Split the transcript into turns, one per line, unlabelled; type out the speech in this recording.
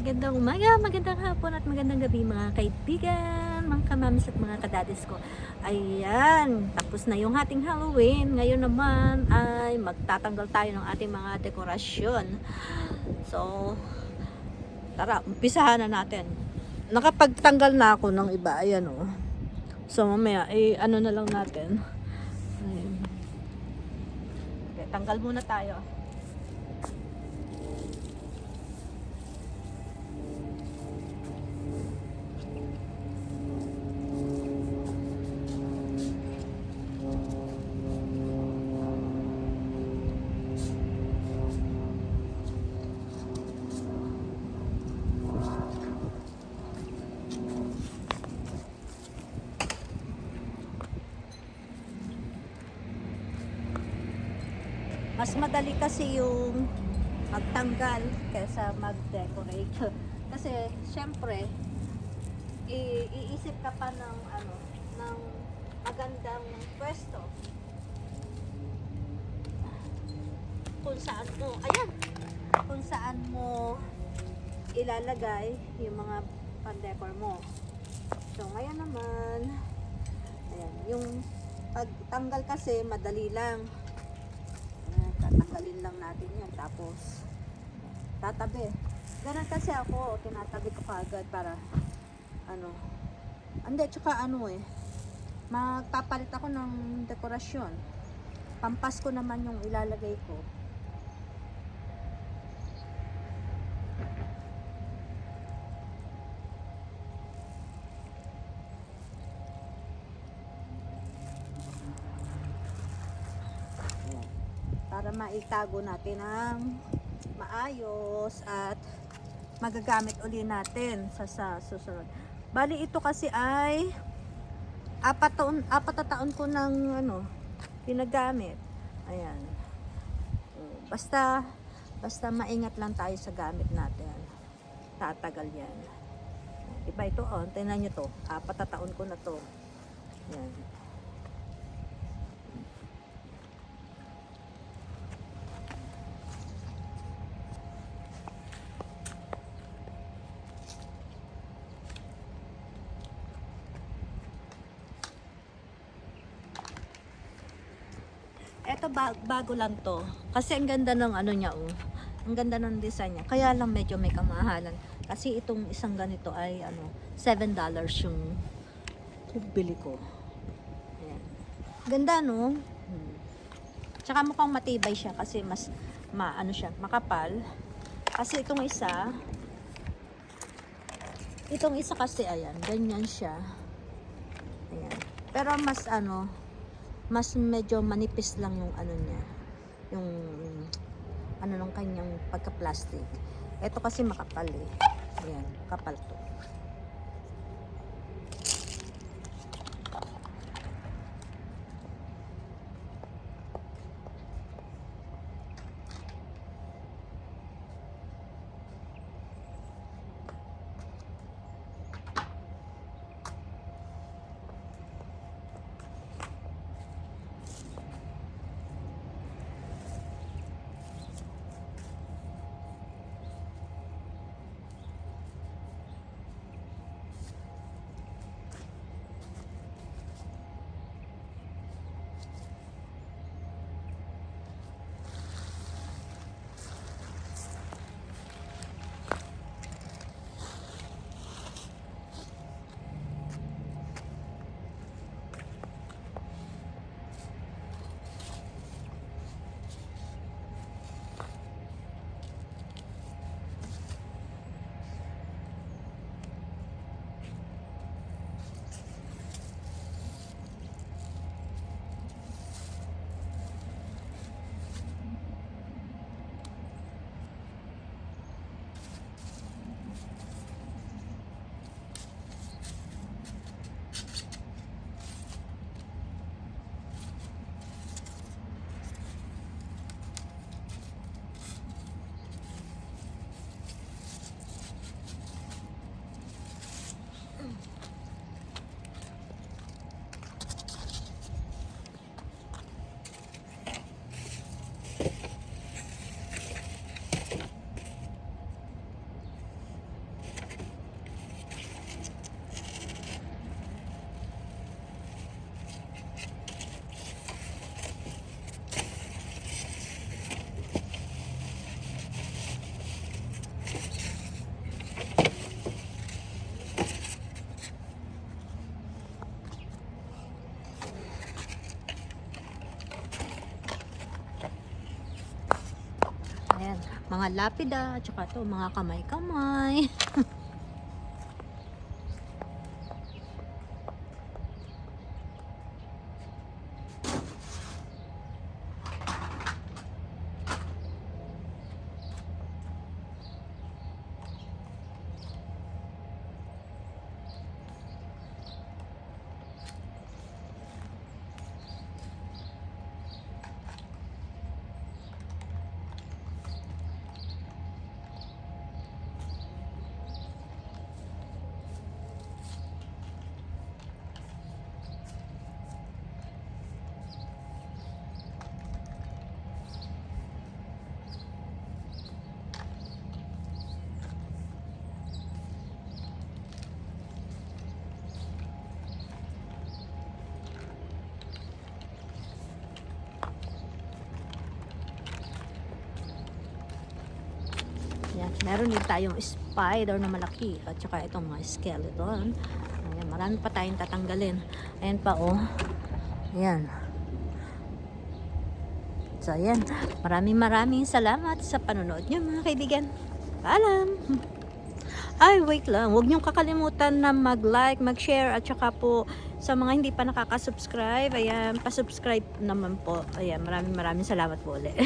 magandang umaga, magandang hapon at magandang gabi mga kaibigan, mga kamamis at mga kadadis ko. Ayan, tapos na yung ating Halloween. Ngayon naman ay magtatanggal tayo ng ating mga dekorasyon. So, tara, umpisahan na natin. Nakapagtanggal na ako ng iba, ayan o. So, mamaya, ano na lang natin. Ayan. Okay, tanggal muna tayo. Mas madali kasi yung magtanggal kaysa mag-decorate. Kasi syempre iisip ka pa ng ng magandang pwesto kung saan mo kung saan mo ilalagay yung mga pan-decor mo. So ngayon naman, ayan, yung pagtanggal kasi madali lang. Tatanggalin lang natin yan, tapos tatabi. Ganun kasi ako, tinatabi ko kagad para hindi, tsaka magpapalit ako ng dekorasyon. Pampasko naman yung ilalagay ko. Para maitago natin ang maayos at magagamit uli natin sa susunod. Bali ito kasi ay 4 taon ko ng ginagamit. Ayan. Basta maingat lang tayo sa gamit natin. Tatagal yan. Diba ito, tingnan nyo to. 4 taon ko na to. Ayan. Eto bago lang to. Kasi ang ganda ng niya Ang ganda ng design niya. Kaya lang medyo may kamahalan. Kasi itong isang ganito ay $7 yung bili ko. Ayan. Ganda no? Tsaka mukhang matibay siya kasi mas siya, makapal. Kasi itong isa kasi ayan, ganyan siya. Ayan. Pero mas medyo manipis lang yung niya, yung ng kanyang pagka-plastic. Ito kasi makapal ayan, makapal to. mga lapida, tsaka to mga kamay-kamay. Yan. Meron din tayong spider na malaki at saka itong mga skeleton. Ayan, marami pa tayong tatanggalin. Ayan pa oh. Ayan. So ayan, maraming salamat sa panonood nyo mga kaibigan. Paalam! Ay, wait lang. Huwag niyong kakalimutan na mag-like, mag-share at saka po sa mga hindi pa nakaka-subscribe, ayan, pa-subscribe naman po. Ayan, maraming salamat po ulit.